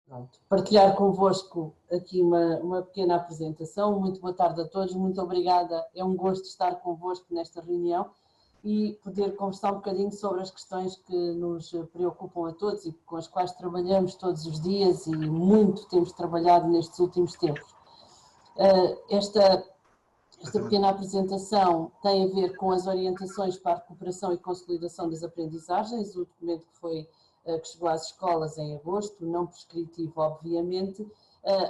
Pronto, partilhar convosco aqui uma pequena apresentação. Muito boa tarde a todos, muito obrigada. É um gosto estar convosco nesta reunião e poder conversar um bocadinho sobre as questões que nos preocupam a todos e com as quais trabalhamos todos os dias e muito temos trabalhado nestes últimos tempos. Esta pequena apresentação tem a ver com as orientações para a recuperação e consolidação das aprendizagens, o documento que chegou às escolas em agosto, não prescritivo, obviamente,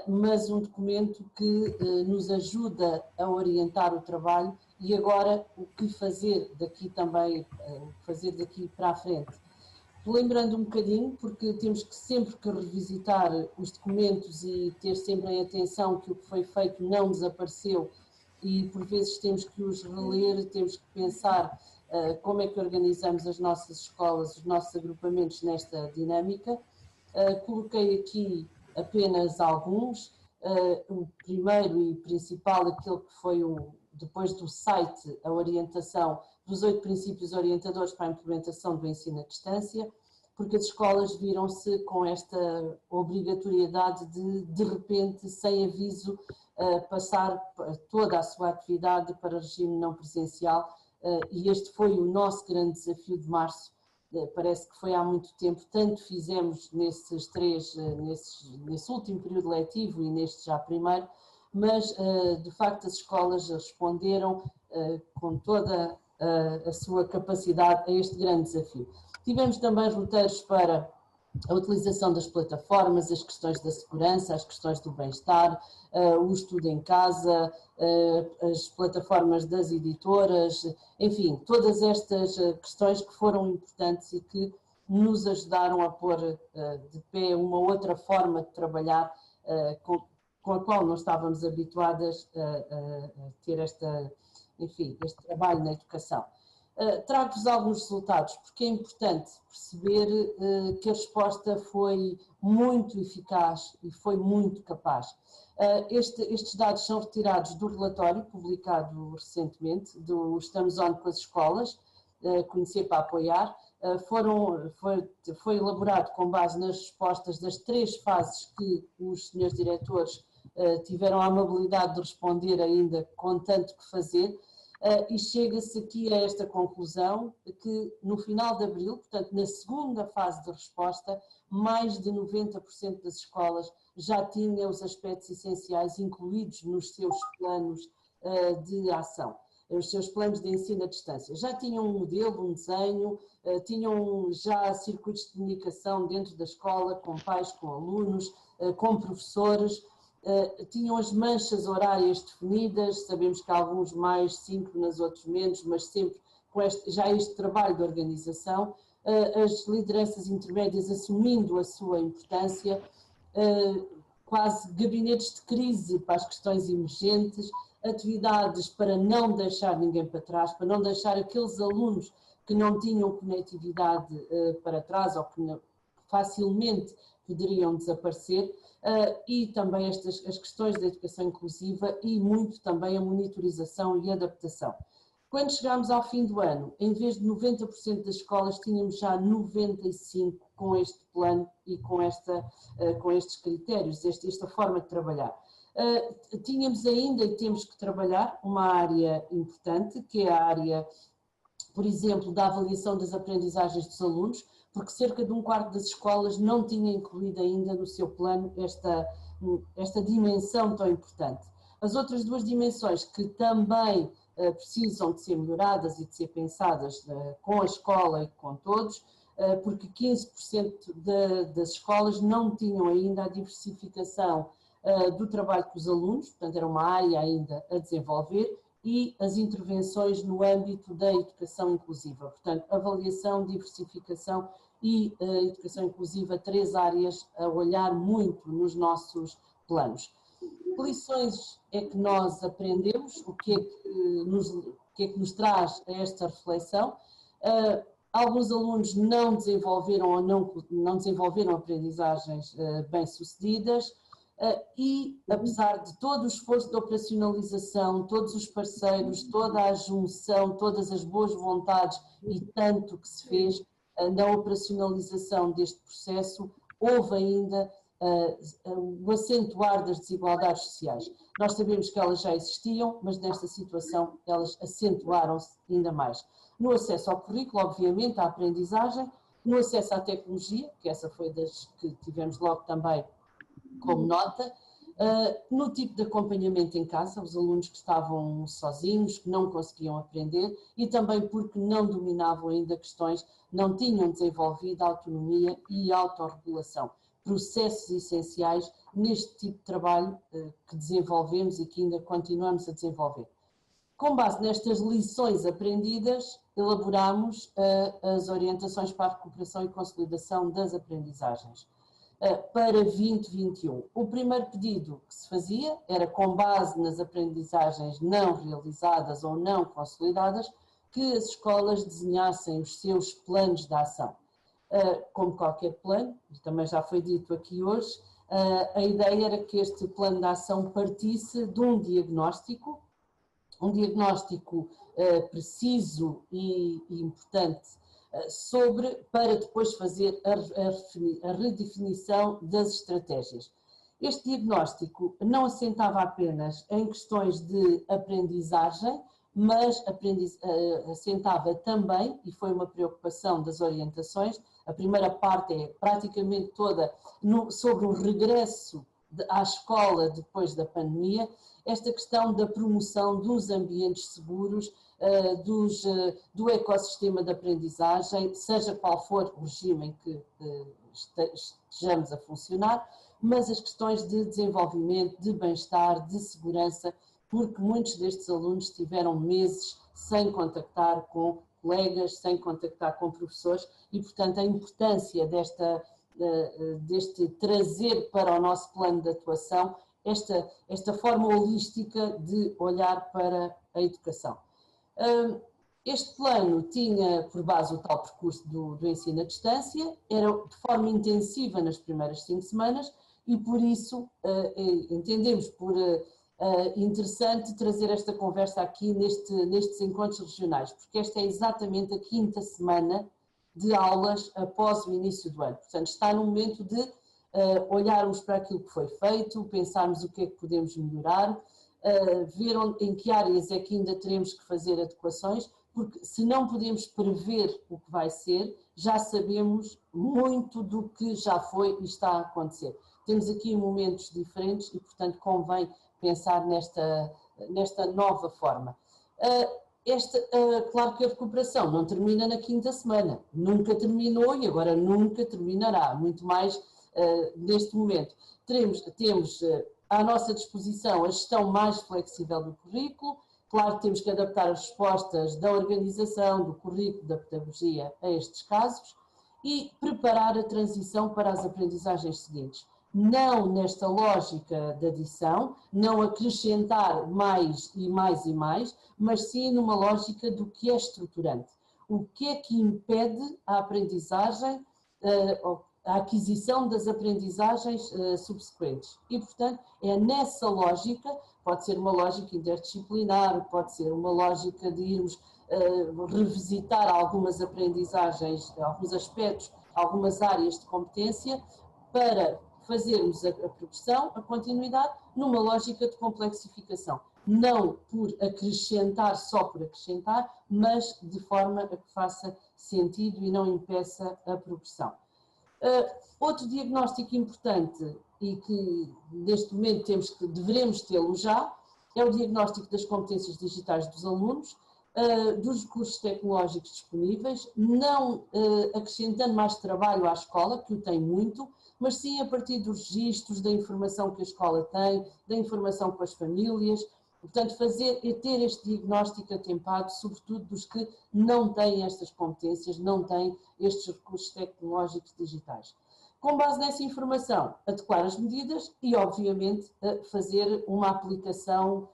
mas um documento que nos ajuda a orientar o trabalho e agora o que fazer daqui também, fazer daqui para a frente. Lembrando um bocadinho, porque temos que sempre que revisitar os documentos e ter sempre em atenção que o que foi feito não desapareceu e por vezes temos que os reler, temos que pensar como é que organizamos as nossas escolas, os nossos agrupamentos nesta dinâmica. Coloquei aqui apenas alguns. O primeiro e principal, aquele que foi depois do site, a orientação dos 8 princípios orientadores para a implementação do ensino à distância, porque as escolas viram-se com esta obrigatoriedade de repente, sem aviso, passar toda a sua atividade para regime não presencial, e este foi o nosso grande desafio de março. Parece que foi há muito tempo, tanto fizemos nesse último período letivo e neste já primeiro, mas de facto as escolas responderam com toda a sua capacidade a este grande desafio. Tivemos também roteiros para a utilização das plataformas, as questões da segurança, as questões do bem-estar, o estudo em casa, as plataformas das editoras, enfim, todas estas questões que foram importantes e que nos ajudaram a pôr de pé uma outra forma de trabalhar com a qual não estávamos habituadas a ter este trabalho na educação. Trago-vos alguns resultados, porque é importante perceber que a resposta foi muito eficaz e foi muito capaz. Estes dados são retirados do relatório publicado recentemente, do Estamos On com as escolas, Conhecer para Apoiar. Foi elaborado com base nas respostas das 3 fases que os senhores diretores tiveram a amabilidade de responder ainda com tanto que fazer. E chega-se aqui a esta conclusão que no final de abril, portanto na segunda fase de resposta, mais de 90% das escolas já tinham os aspectos essenciais incluídos nos seus planos de ação, os seus planos de ensino à distância. Já tinham um modelo, um desenho, tinham já circuitos de comunicação dentro da escola, com pais, com alunos, com professores. Tinham as manchas horárias definidas, sabemos que há alguns mais síncronas, outros menos, mas sempre com este trabalho de organização, as lideranças intermédias assumindo a sua importância, quase gabinetes de crise para as questões emergentes, atividades para não deixar ninguém para trás, para não deixar aqueles alunos que não tinham conectividade para trás ou que facilmente poderiam desaparecer, e também as questões da educação inclusiva e muito também a monitorização e adaptação. Quando chegámos ao fim do ano, em vez de 90% das escolas, tínhamos já 95% com este plano e com estes critérios, esta forma de trabalhar. Tínhamos ainda e temos que trabalhar uma área importante, que é a área, por exemplo, da avaliação das aprendizagens dos alunos, porque cerca de 1/4 das escolas não tinha incluído ainda no seu plano esta dimensão tão importante. As outras 2 dimensões que também precisam de ser melhoradas e de ser pensadas com a escola e com todos, porque 15% das escolas não tinham ainda a diversificação do trabalho com os alunos, portanto era uma área ainda a desenvolver, e as intervenções no âmbito da educação inclusiva. Portanto, avaliação, diversificação e educação inclusiva, 3 áreas a olhar muito nos nossos planos. Que lições é que nós aprendemos? O que é que nos traz a esta reflexão? Alguns alunos não desenvolveram ou não desenvolveram aprendizagens bem-sucedidas. E, apesar de todo o esforço de operacionalização, todos os parceiros, toda a junção, todas as boas vontades e tanto que se fez na operacionalização deste processo, houve ainda o acentuar das desigualdades sociais. Nós sabemos que elas já existiam, mas nesta situação elas acentuaram-se ainda mais. No acesso ao currículo, obviamente, à aprendizagem, no acesso à tecnologia, que essa foi das que tivemos logo também como nota, no tipo de acompanhamento em casa, os alunos que estavam sozinhos, que não conseguiam aprender e também porque não dominavam ainda questões, não tinham desenvolvido a autonomia e a autorregulação, processos essenciais neste tipo de trabalho que desenvolvemos e que ainda continuamos a desenvolver. Com base nestas lições aprendidas, elaboramos as orientações para a recuperação e consolidação das aprendizagens para 2021. O primeiro pedido que se fazia era, com base nas aprendizagens não realizadas ou não consolidadas, que as escolas desenhassem os seus planos de ação. Como qualquer plano, e também já foi dito aqui hoje, a ideia era que este plano de ação partisse de um diagnóstico preciso e importante para depois fazer a redefinição das estratégias. Este diagnóstico não assentava apenas em questões de aprendizagem, mas assentava também, e foi uma preocupação das orientações, a primeira parte é praticamente toda sobre o regresso à escola depois da pandemia, esta questão da promoção dos ambientes seguros, do ecossistema de aprendizagem, seja qual for o regime em que estejamos a funcionar, mas as questões de desenvolvimento, de bem-estar, de segurança, porque muitos destes alunos tiveram meses sem contactar com colegas, sem contactar com professores e, portanto, a importância deste trazer para o nosso plano de atuação esta forma holística de olhar para a educação. Este plano tinha por base o tal percurso do ensino à distância, era de forma intensiva nas primeiras 5 semanas e por isso entendemos por interessante trazer esta conversa aqui nestes encontros regionais, porque esta é exatamente a 5ª semana de aulas após o início do ano. Portanto, está no momento de olharmos para aquilo que foi feito, pensarmos o que é que podemos melhorar, ver em que áreas é que ainda teremos que fazer adequações, porque se não podemos prever o que vai ser, já sabemos muito do que já foi e está a acontecer. Temos aqui momentos diferentes e, portanto, convém pensar nesta nova forma. Claro que a recuperação não termina na 5ª semana, nunca terminou e agora nunca terminará, muito mais neste momento. Temos à nossa disposição a gestão mais flexível do currículo, claro que temos que adaptar as respostas da organização, do currículo, da pedagogia a estes casos e preparar a transição para as aprendizagens seguintes. Não nesta lógica de adição, não acrescentar mais e mais e mais, mas sim numa lógica do que é estruturante. O que é que impede a aprendizagem, a aquisição das aprendizagens subsequentes. E, portanto, é nessa lógica, pode ser uma lógica interdisciplinar, pode ser uma lógica de irmos revisitar algumas aprendizagens, alguns aspectos, algumas áreas de competência, para fazermos a progressão, a continuidade, numa lógica de complexificação. Não por acrescentar, só por acrescentar, mas de forma a que faça sentido e não impeça a progressão. Outro diagnóstico importante e que neste momento deveremos tê-lo já, é o diagnóstico das competências digitais dos alunos, dos recursos tecnológicos disponíveis, não acrescentando mais trabalho à escola, que o tem muito, mas sim a partir dos registros, da informação que a escola tem, da informação com as famílias, portanto ter este diagnóstico atempado, sobretudo dos que não têm estas competências, não têm estes recursos tecnológicos digitais. Com base nessa informação, adequar as medidas e, obviamente, fazer uma aplicação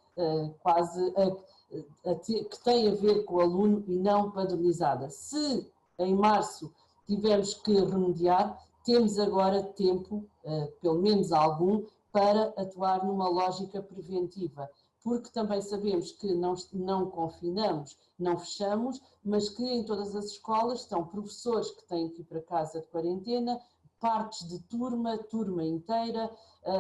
que tem a ver com o aluno e não padronizada. Se em março tivermos que remediar, temos agora tempo, pelo menos algum, para atuar numa lógica preventiva, porque também sabemos que não confinamos, não fechamos, mas que em todas as escolas estão professores que têm que ir para casa de quarentena, partes de turma, turma inteira,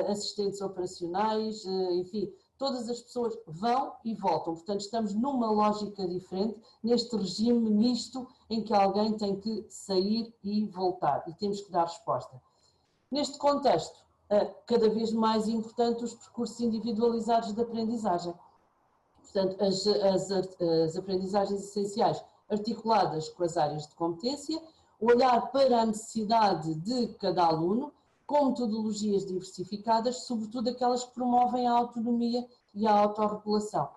assistentes operacionais, enfim, todas as pessoas vão e voltam. Portanto, estamos numa lógica diferente, neste regime misto em que alguém tem que sair e voltar e temos que dar resposta. Neste contexto, cada vez mais importante os percursos individualizados de aprendizagem. Portanto, as aprendizagens essenciais articuladas com as áreas de competência, olhar para a necessidade de cada aluno, com metodologias diversificadas, sobretudo aquelas que promovem a autonomia e a autorregulação.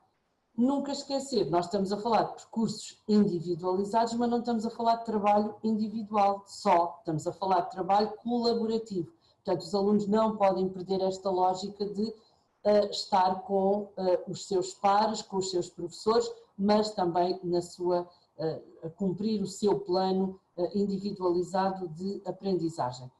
Nunca esquecer, nós estamos a falar de percursos individualizados, mas não estamos a falar de trabalho individual só, estamos a falar de trabalho colaborativo. Portanto, os alunos não podem perder esta lógica de estar com os seus pares, com os seus professores, mas também a cumprir o seu plano individualizado de aprendizagem.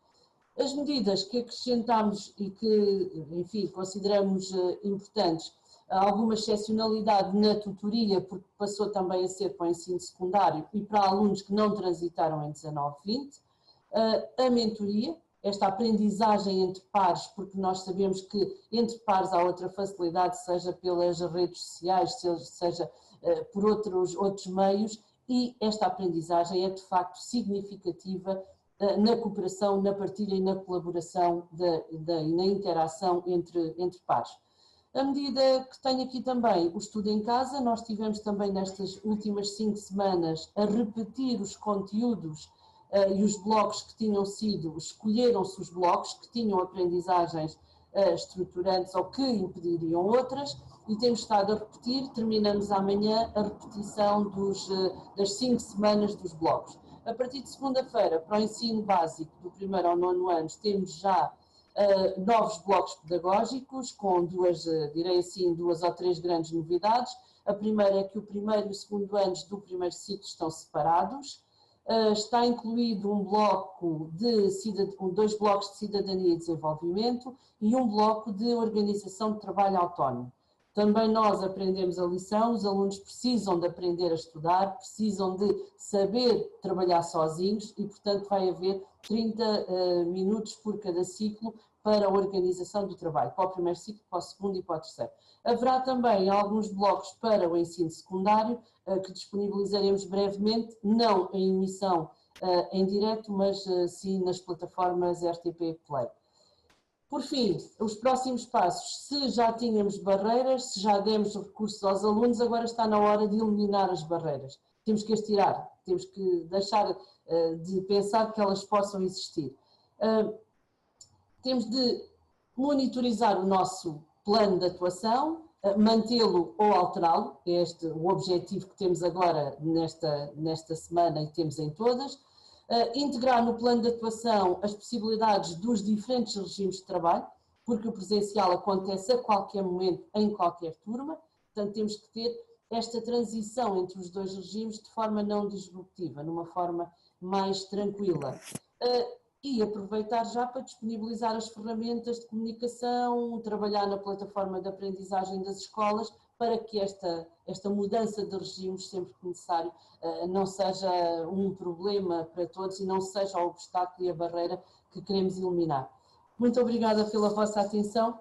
As medidas que acrescentamos e que, enfim, consideramos importantes, alguma excepcionalidade na tutoria, porque passou também a ser para o ensino secundário e para alunos que não transitaram em 19-20, a mentoria, esta aprendizagem entre pares, porque nós sabemos que entre pares há outra facilidade, seja pelas redes sociais, seja por outros meios, e esta aprendizagem é de facto significativa na cooperação, na partilha e na colaboração e na interação entre pares. A medida que tenho aqui também, o estudo em casa, nós tivemos também nestas últimas 5 semanas a repetir os conteúdos e os blocos que tinham sido, escolheram-se os blocos que tinham aprendizagens estruturantes ou que impediriam outras, e temos estado a repetir, terminamos amanhã a repetição das 5 semanas dos blocos. A partir de segunda-feira, para o ensino básico do 1º ao 9º ano, temos já novos blocos pedagógicos, com direi assim, 2 ou 3 grandes novidades. A primeira é que o 1º e o 2º anos do primeiro ciclo estão separados. Está incluído dois blocos de cidadania e desenvolvimento e um bloco de organização de trabalho autónomo. Também nós aprendemos a lição, os alunos precisam de aprender a estudar, precisam de saber trabalhar sozinhos e, portanto, vai haver 30 minutos por cada ciclo para a organização do trabalho, para o primeiro ciclo, para o segundo e para o terceiro. Haverá também alguns blocos para o ensino secundário, que disponibilizaremos brevemente, não em emissão em direto, mas sim nas plataformas RTP Play. Por fim, os próximos passos, se já tínhamos barreiras, se já demos recursos aos alunos, agora está na hora de eliminar as barreiras. Temos que as tirar, temos que deixar de pensar que elas possam existir. Temos de monitorizar o nosso plano de atuação, mantê-lo ou alterá-lo, é este o objetivo que temos agora nesta semana e temos em todas. Integrar no plano de atuação as possibilidades dos diferentes regimes de trabalho, porque o presencial acontece a qualquer momento, em qualquer turma, portanto temos que ter esta transição entre os dois regimes de forma não disruptiva, numa forma mais tranquila. E aproveitar já para disponibilizar as ferramentas de comunicação, trabalhar na plataforma de aprendizagem das escolas, para que esta mudança de regimes, sempre que necessário, não seja um problema para todos e não seja o obstáculo e a barreira que queremos eliminar. Muito obrigada pela vossa atenção